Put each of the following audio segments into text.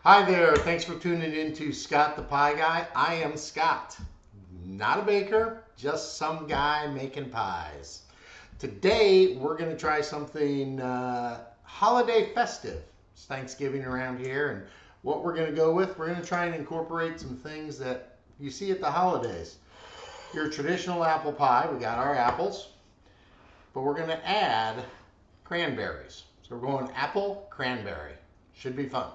Hi there, thanks for tuning in to Scott the Pie Guy. I am Scott, not a baker, just some guy making pies. Today we're going to try something holiday festive. It's Thanksgiving around here, and what we're going to go with, we're going to try and incorporate some things that you see at the holidays. Your traditional apple pie, we got our apples, but we're going to add cranberries. So we're going apple cranberry. Should be fun.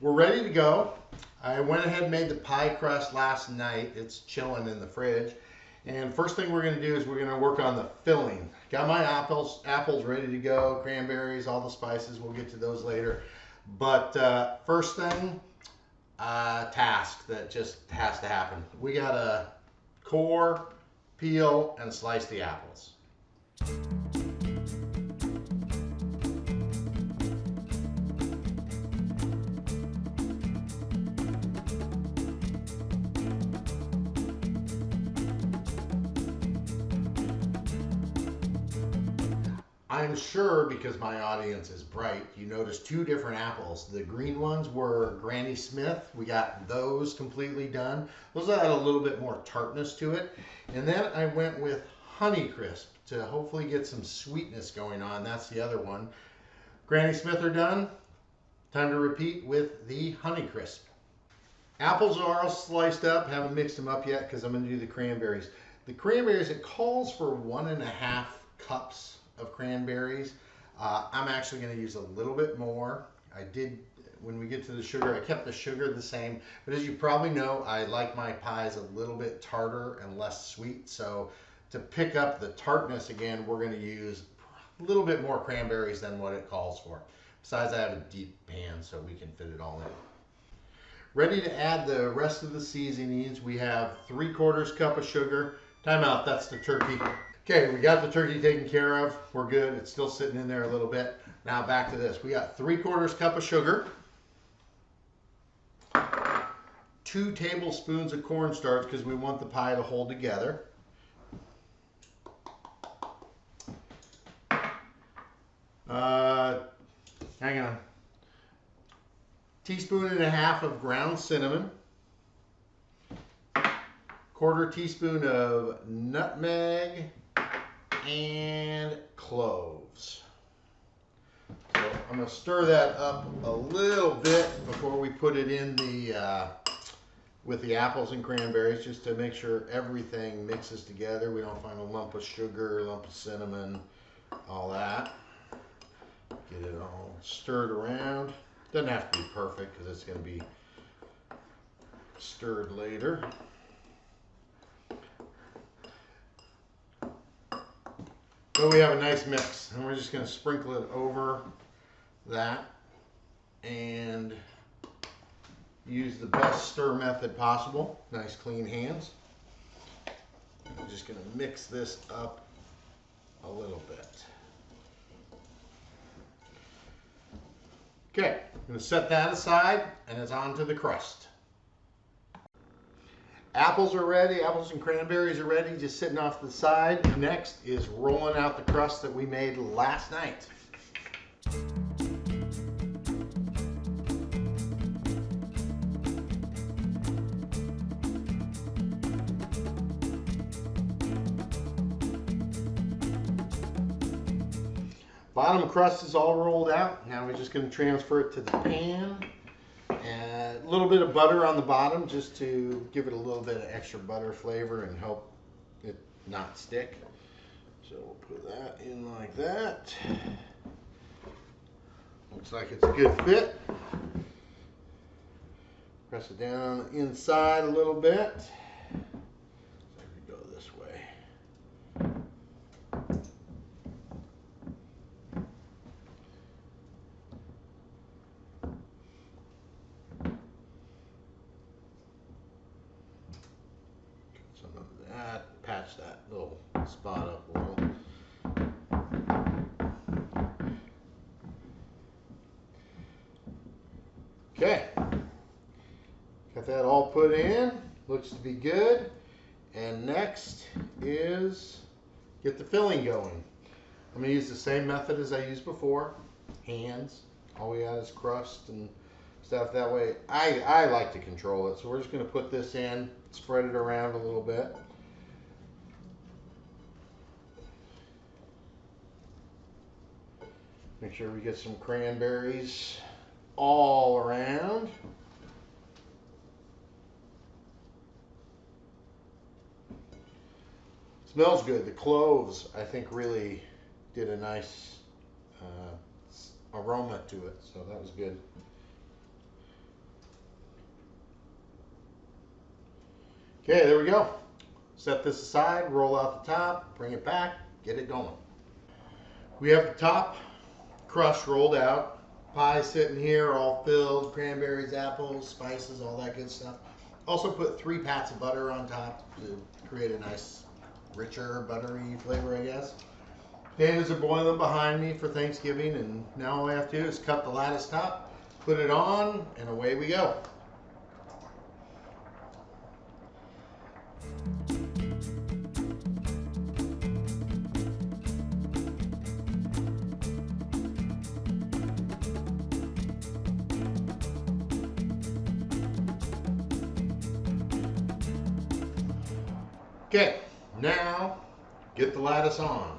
We're ready to go. I went ahead and made the pie crust last night. It's chilling in the fridge. And first thing we're going to do is we're going to work on the filling. Got my apples ready to go, cranberries, all the spices. We'll get to those later. But first thing, task that just has to happen. We got to core, peel, and slice the apples. I'm sure because my audience is bright, you noticed two different apples. The green ones were Granny Smith. We got those completely done. Those had a little bit more tartness to it. And then I went with Honeycrisp to hopefully get some sweetness going on. That's the other one. Granny Smith are done. Time to repeat with the Honeycrisp. Apples are all sliced up. Haven't mixed them up yet because I'm going to do the cranberries. The cranberries, it calls for 1.5 cups of cranberries. I'm actually going to use a little bit more. I did, when we get to the sugar, I kept the sugar the same, but as you probably know, I like my pies a little bit tartar and less sweet, so to pick up the tartness again, we're going to use a little bit more cranberries than what it calls for. Besides, I have a deep pan so we can fit it all in. Ready to add the rest of the seasonings. We have 3/4 cup of sugar. Time out, that's the turkey. Okay, we got the turkey taken care of. We're good. It's still sitting in there a little bit. Now back to this. We got 3/4 cup of sugar, 2 tablespoons of cornstarch because we want the pie to hold together. Hang on. 1.5 teaspoons of ground cinnamon. 1/4 teaspoon of nutmeg and cloves. So I'm going to stir that up a little bit before we put it in the with the apples and cranberries, just to make sure everything mixes together. We don't find a lump of sugar, a lump of cinnamon, all that. Get it all stirred around. Doesn't have to be perfect because it's going to be stirred later. So we have a nice mix, and we're just going to sprinkle it over that and use the best stir method possible. Nice clean hands. I'm just going to mix this up a little bit. Okay, I'm going to set that aside, and it's on to the crust. Apples are ready, apples and cranberries are ready, just sitting off to the side. Next is rolling out the crust that we made last night. Bottom crust is all rolled out. Now we're just going to transfer it to the pan. And a little bit of butter on the bottom just to give it a little bit of extra butter flavor and help it not stick. So we'll put that in like that. Looks like it's a good fit. Press it down on the inside a little bit. So we go this way. Some of that, patch that little spot up a little. Okay, got that all put in, looks to be good. And next is get the filling going. I'm going to use the same method as I used before. Hands. All we got is crust and stuff. That way, I like to control it. So we're just going to put this in, spread it around a little bit. Make sure we get some cranberries all around. Smells good. The cloves, I think, really did a nice aroma to it, so that was good. Okay, there we go. Set this aside, roll out the top, bring it back, get it going. We have the top crust rolled out, pie sitting here all filled, cranberries, apples, spices, all that good stuff. Also put 3 pats of butter on top to create a nice richer buttery flavor, I guess. Potatoes are boiling behind me for Thanksgiving, and now all I have to do is cut the lattice top, put it on, and away we go. Okay, now get the lattice on.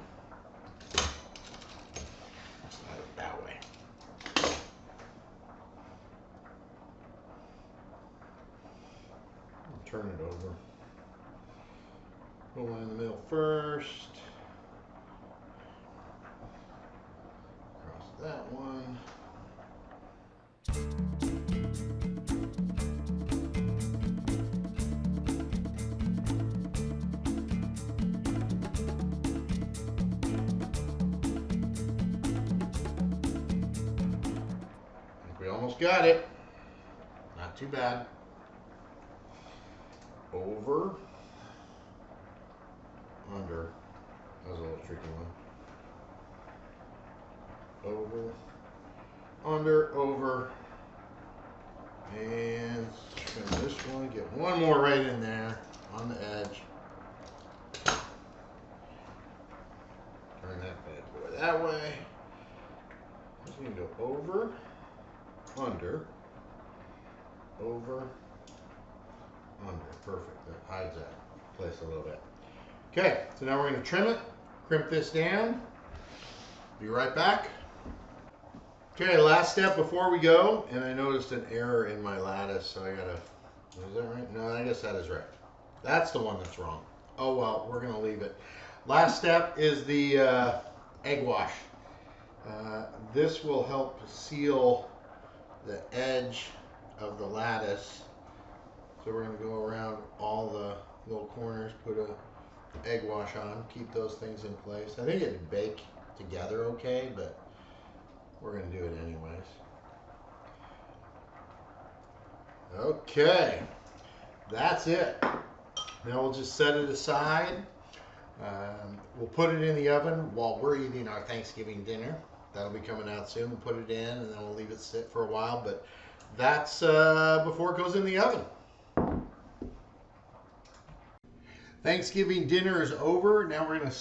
Slide it that way. Turn it over. Put one in the middle first. Across that one. We almost got it. Not too bad. Over. Under. That was a little tricky one. Over. Under. Over. And trim this one. Get one more right in there on the edge. Turn that bad boy that way. Just going to go over. Under, over, under. Perfect. That hides that place a little bit. Okay, so now we're going to trim it, crimp this down. Be right back. Okay, last step before we go, and I noticed an error in my lattice, so I gotta, is that right? No, I guess that is right. That's the one that's wrong. Oh well, we're going to leave it. Last step is the egg wash. This will help seal the edge of the lattice. So we're going to go around all the little corners, put a egg wash on, keep those things in place. I think it'd bake together okay, but we're going to do it anyways. Okay, that's it. Now we'll just set it aside. We'll put it in the oven while we're eating our Thanksgiving dinner. That'll be coming out soon. We'll put it in and then we'll leave it sit for a while, but that's before it goes in the oven. Thanksgiving dinner is over. Now we're going to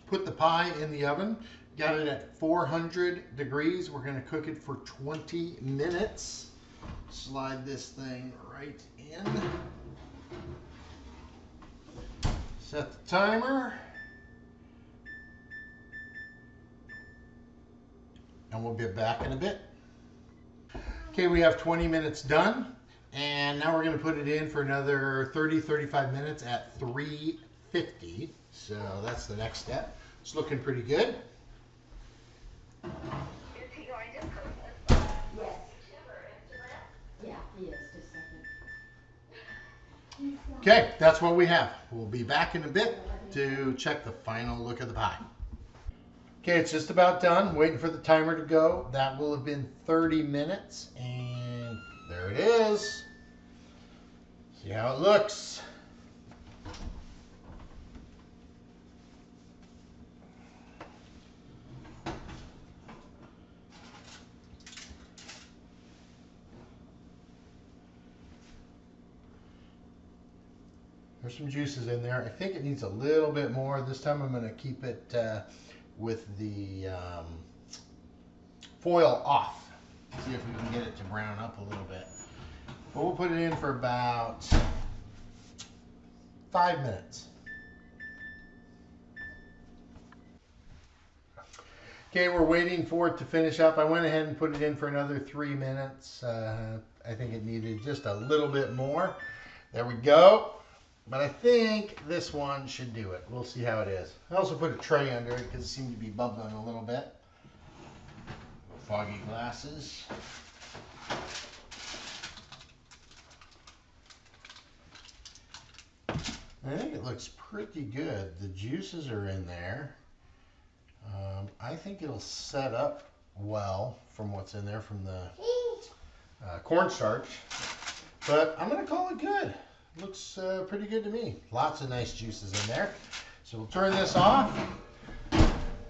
put the pie in the oven. Got it at 400 degrees. We're going to cook it for 20 minutes. Slide this thing right in. Set the timer. And we'll get back in a bit. Okay, we have 20 minutes done. And now we're going to put it in for another 30-35 minutes at 350. So that's the next step. It's looking pretty good. Is he going to post this on Instagram? Yeah, he is. Just a second. Okay, that's what we have. We'll be back in a bit to check the final look of the pie. Okay, it's just about done. Waiting for the timer to go. That will have been 30 minutes, and there it is. See how it looks. there's some juices in there. I think it needs a little bit more. This time I'm going to keep it with the foil off. See if we can get it to brown up a little bit. But we'll put it in for about 5 minutes. Okay, we're waiting for it to finish up. I went ahead and put it in for another 3 minutes. I think it needed just a little bit more. There we go. But I think this one should do it. We'll see how it is. I also put a tray under it because it seemed to be bubbling a little bit. Foggy glasses. I think it looks pretty good. The juices are in there. I think it'll set up well from what's in there from the cornstarch. But I'm going to call it good. Looks pretty good to me. Lots of nice juices in there. So we'll turn this off.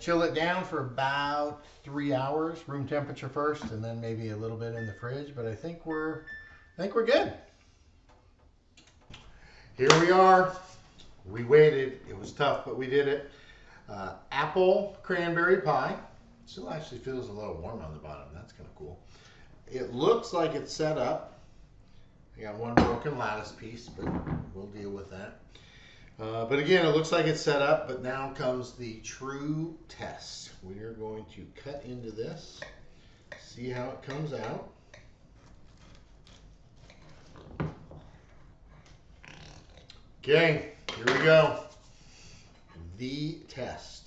Chill it down for about 3 hours, room temperature first, and then maybe a little bit in the fridge. But I think we're good. Here we are. We waited. It was tough, but we did it. Apple cranberry pie. Still actually feels a little warm on the bottom. That's kind of cool. It looks like it's set up. I got one broken lattice piece, but we'll deal with that. But again, it looks like it's set up, but now comes the true test. We are going to cut into this, see how it comes out. Okay, here we go. The test.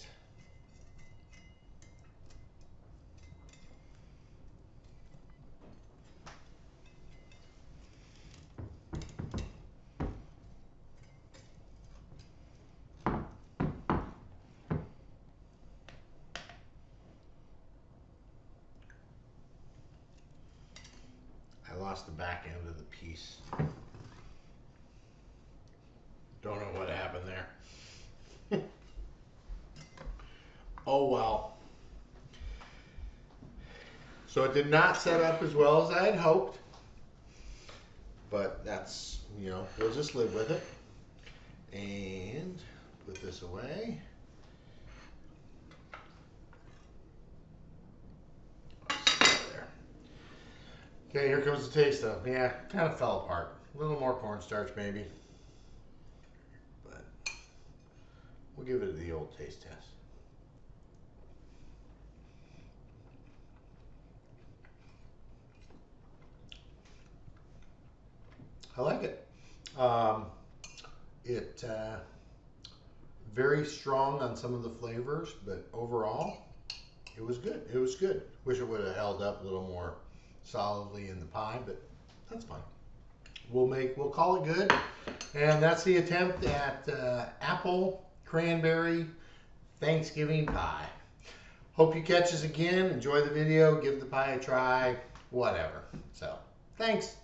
I lost the back end of the piece. Don't know what happened there. Oh well. So it did not set up as well as I had hoped. But that's, you know, we'll just live with it. And put this away. There. Okay, here comes the taste of. Yeah, kind of fell apart. A little more cornstarch maybe. But we'll give it the old taste test. I like it. Very strong on some of the flavors, but overall, it was good. It was good. Wish it would have held up a little more solidly in the pie, but that's fine. We'll call it good. And that's the attempt at apple cranberry Thanksgiving pie. Hope you catch us again. Enjoy the video. Give the pie a try. Whatever. So, thanks.